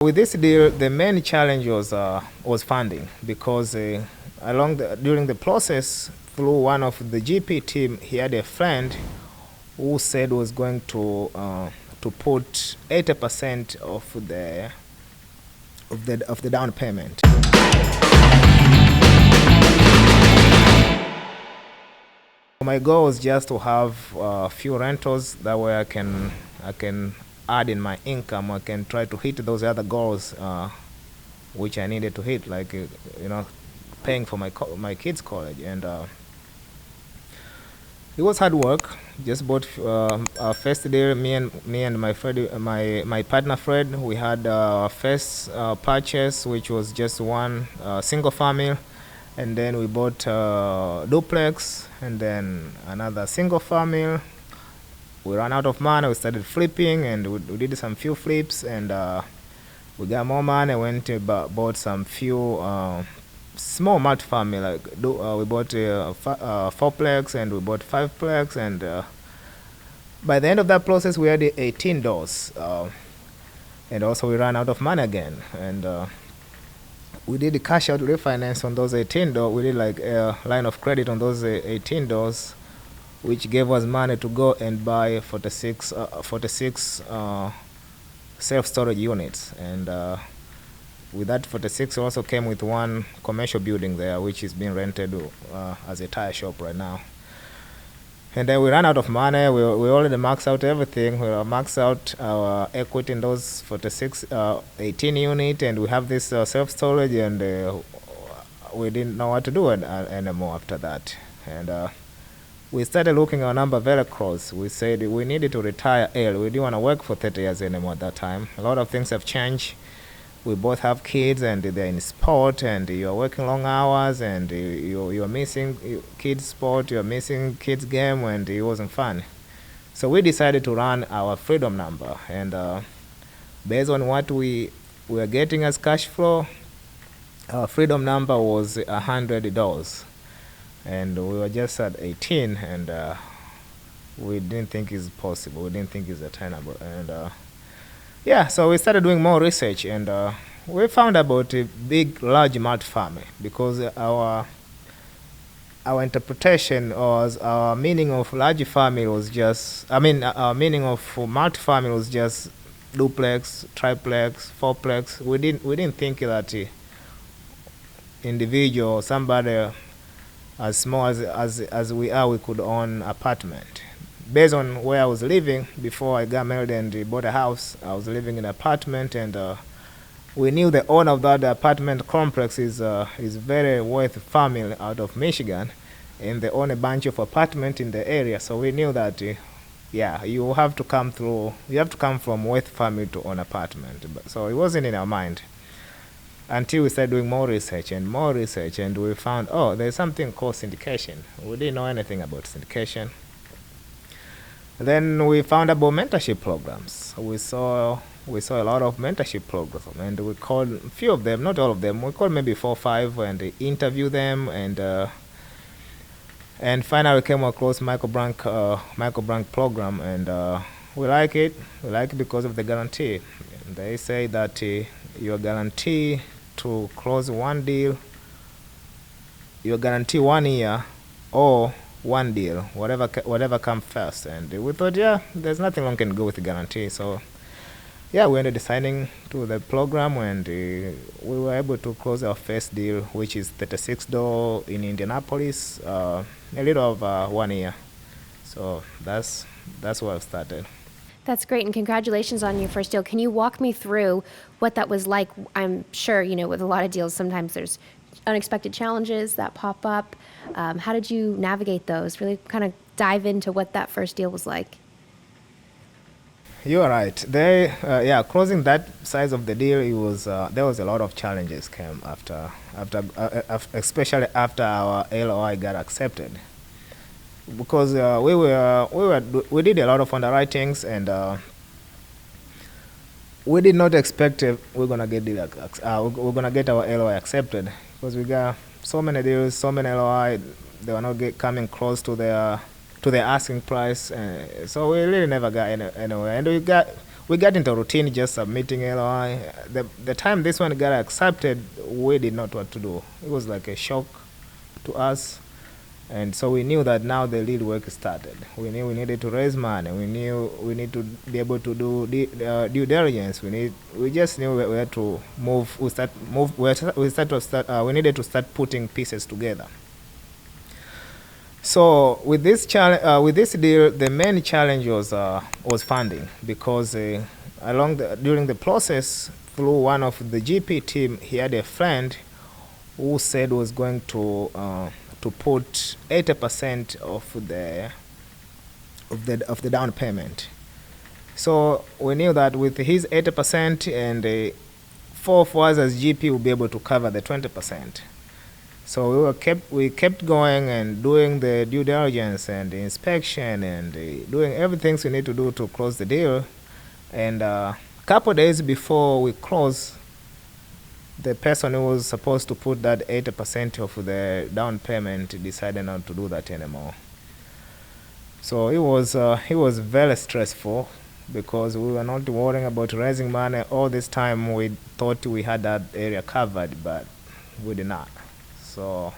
With this deal, the main challenge was funding because during the process, through one of the GP team, he had a friend who said was going to put 80% of the down payment. My goal was just to have a few rentals that way I can add in my income. I can try to hit those other goals which I needed to hit, like paying for my kids' college. And it was hard work. Just bought our first deal. Me and my friend, my partner Fred, we had our first purchase, which was just one single family, and then we bought duplex, and then another single family. We ran out of money. We started flipping, and we did some few flips, and we got more money. Went to bought some few small multifamily. We bought a fourplex, and we bought fiveplex, and by the end of that process, we had 18 doors, and also we ran out of money again, and we did the cash out refinance on those 18 doors. We did like a line of credit on those 18 doors, which gave us money to go and buy 46 self-storage units. And with that 46 also came with one commercial building there, which is being rented as a tire shop right now. And then we ran out of money. We already maxed out everything. We maxed out our equity in those 18 unit, and we have this self-storage, and we didn't know what to do anymore after that. And we started looking at our number very close. We said we needed to retire early. We didn't want to work for 30 years anymore at that time. A lot of things have changed. We both have kids, and they're in sport, and you're working long hours, and you're missing kids' sport, you're missing kids' game, and it wasn't fun. So we decided to run our freedom number, and based on what we were getting as cash flow, our freedom number was $100. And we were just at 18, and we didn't think it's possible. We didn't think it's attainable. And so we started doing more research, and we found about a big, large multifamily, because our interpretation was, our meaning of large family was just, our meaning of multifamily was just duplex, triplex, fourplex. We didn't think that individual, somebody as small as we are, we could own apartment. Based on where I was living before I got married and bought a house, I was living in an apartment, and we knew the owner of that apartment complex is very wealthy family out of Michigan, and they own a bunch of apartment in the area. So we knew that you have to come from wealthy family to own apartment. So it wasn't in our mind until we started doing more research, and we found, there's something called syndication. We didn't know anything about syndication. Then we found about mentorship programs. We saw a lot of mentorship programs, and we called a few of them, not all of them. We called maybe 4 or 5 and interviewed them, and finally we came across Michael Brank program, and we like it. We like it because of the guarantee. They say that you're guaranteed to close one deal. You're guaranteed 1 year or one deal, whatever comes first. And we thought, there's nothing wrong can go with the guarantee. So we ended up signing to the program, and we were able to close our first deal, which is 36 door in Indianapolis, a little over 1 year. So that's where I started. That's great, and congratulations on your first deal. Can you walk me through what that was like? I'm sure, with a lot of deals, sometimes there's unexpected challenges that pop up. How did you navigate those? Really kind of dive into what that first deal was like. You're right. Closing that size of the deal, it was there was a lot of challenges came after especially after our LOI got accepted, because we did a lot of underwritings, and we did not expect we're gonna get our LOI accepted, because we got so many deals, so many LOI. They were not coming close to their asking price, so we really never got anywhere. And we got into routine just submitting LOI. The time this one got accepted, we did not know what to do. It was like a shock to us. And so we knew that now the lead work started. We knew we needed to raise money. We knew we need to be able to do due diligence. We just knew we had to move. We needed to start putting pieces together. So with this deal, the main challenge was funding, because during the process, through one of the GP team, he had a friend who said was going to put 80% of the down payment. So we knew that with his 80% and four of us as GP will be able to cover the 20%. So we kept going and doing the due diligence and the inspection and doing everything we need to do to close the deal. And a couple days before we close, the person who was supposed to put that 80% of the down payment decided not to do that anymore. So it was very stressful, because we were not worrying about raising money. All this time we thought we had that area covered, but we did not. So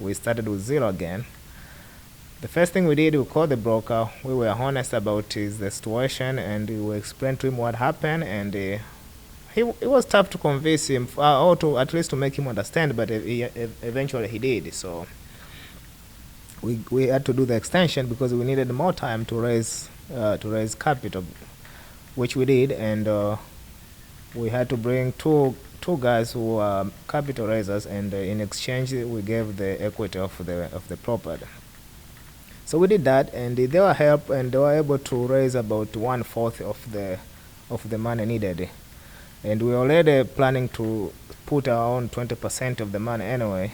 we started with zero again. The first thing we did, we called the broker. We were honest about the situation, and we explained to him what happened, and it was tough to convince him, or to at least to make him understand, but eventually he did. So we had to do the extension because we needed more time to raise capital, which we did, and we had to bring two guys who are capital raisers, and in exchange we gave the equity of the property. So we did that, and they were helped, and they were able to raise about 1/4 of the money needed. And we were already planning to put our own 20% of the money anyway.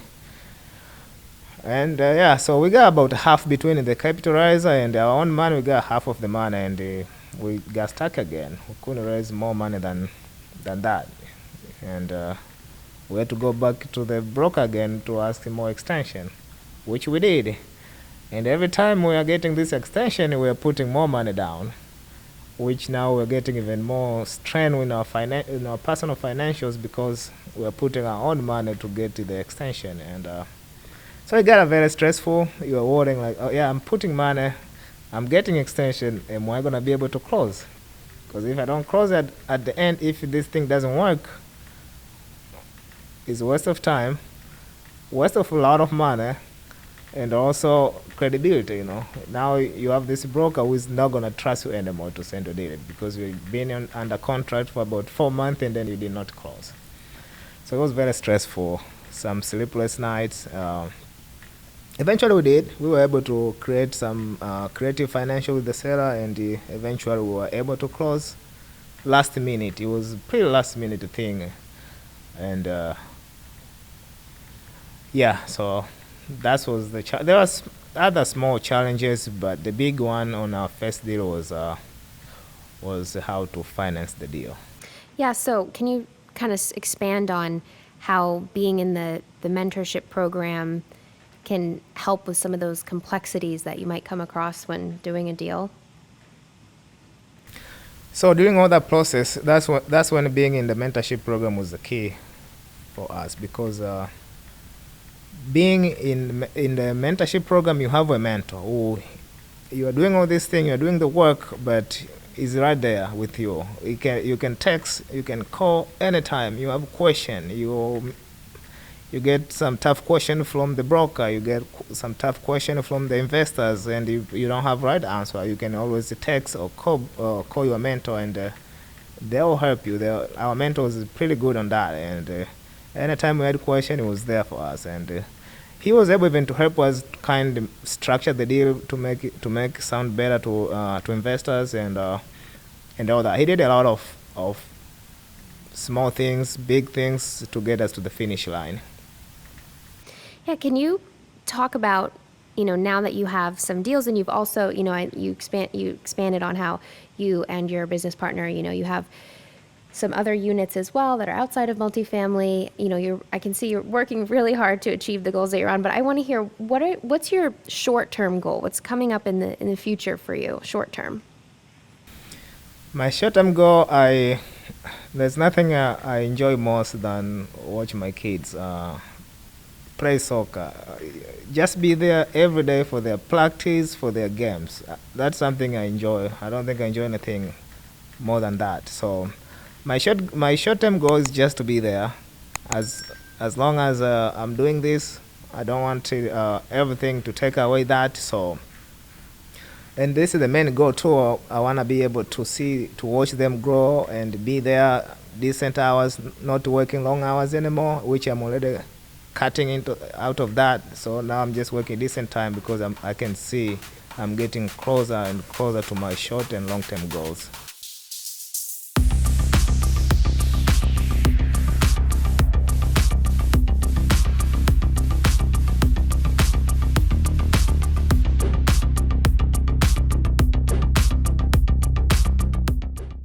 And so we got about half between the capital raiser and our own money. We got half of the money, and we got stuck again. We couldn't raise more money than that. And we had to go back to the broker again to ask him more extension, which we did. And every time we are getting this extension, we are putting more money down, which now we're getting even more strain in our personal financials, because we're putting our own money to get to the extension. And so it got very stressful. You're worrying like, oh yeah, I'm putting money, I'm getting extension, am I going to be able to close? Because if I don't close it at the end, if this thing doesn't work, it's a waste of time, waste of a lot of money, and also credibility. Now you have this broker who is not going to trust you anymore to send a deal, because you've been under contract for about 4 months and then you did not close. So it was very stressful, some sleepless nights. Eventually we did. We were able to create some creative financial with the seller, and eventually we were able to close last minute. It was a pretty last minute thing. And so that was there was other small challenges, but the big one on our first deal was how to finance the deal. Yeah, so can you kind of expand on how being in the mentorship program can help with some of those complexities that you might come across when doing a deal? So during all that process, that's when being in the mentorship program was the key for us, because being in the mentorship program, you have a mentor who, you are doing all this thing, you are doing the work, but is right there with you. You can text, you can call anytime you have a question. You get some tough question from the broker, you get some tough question from the investors, and if you don't have right answer, you can always text or call your mentor, and they'll help you. Our mentor is pretty good on that, and anytime we had a question, he was there for us, and he was able even to help us kind of structure the deal to make sound better to investors, and all that. He did a lot of small things, big things to get us to the finish line. Yeah, can you talk about, now that you have some deals, and you've also, you expanded on how you and your business partner, you have some other units as well that are outside of multifamily. I can see you're working really hard to achieve the goals that you're on, but I want to hear what's your short-term goal? What's coming up in the future for you, short-term? My short-term goal, there's nothing I enjoy most than watch my kids play soccer. Just be there every day for their practice, for their games. That's something I enjoy. I don't think I enjoy anything more than that. So my short-term goal is just to be there. As as long as I'm doing this, I don't want everything to take away that. So, and this is the main goal too. I want to be able to watch them grow and be there decent hours, not working long hours anymore, which I'm already cutting out of that. So now I'm just working decent time because I can see I'm getting closer and closer to my short and long term goals.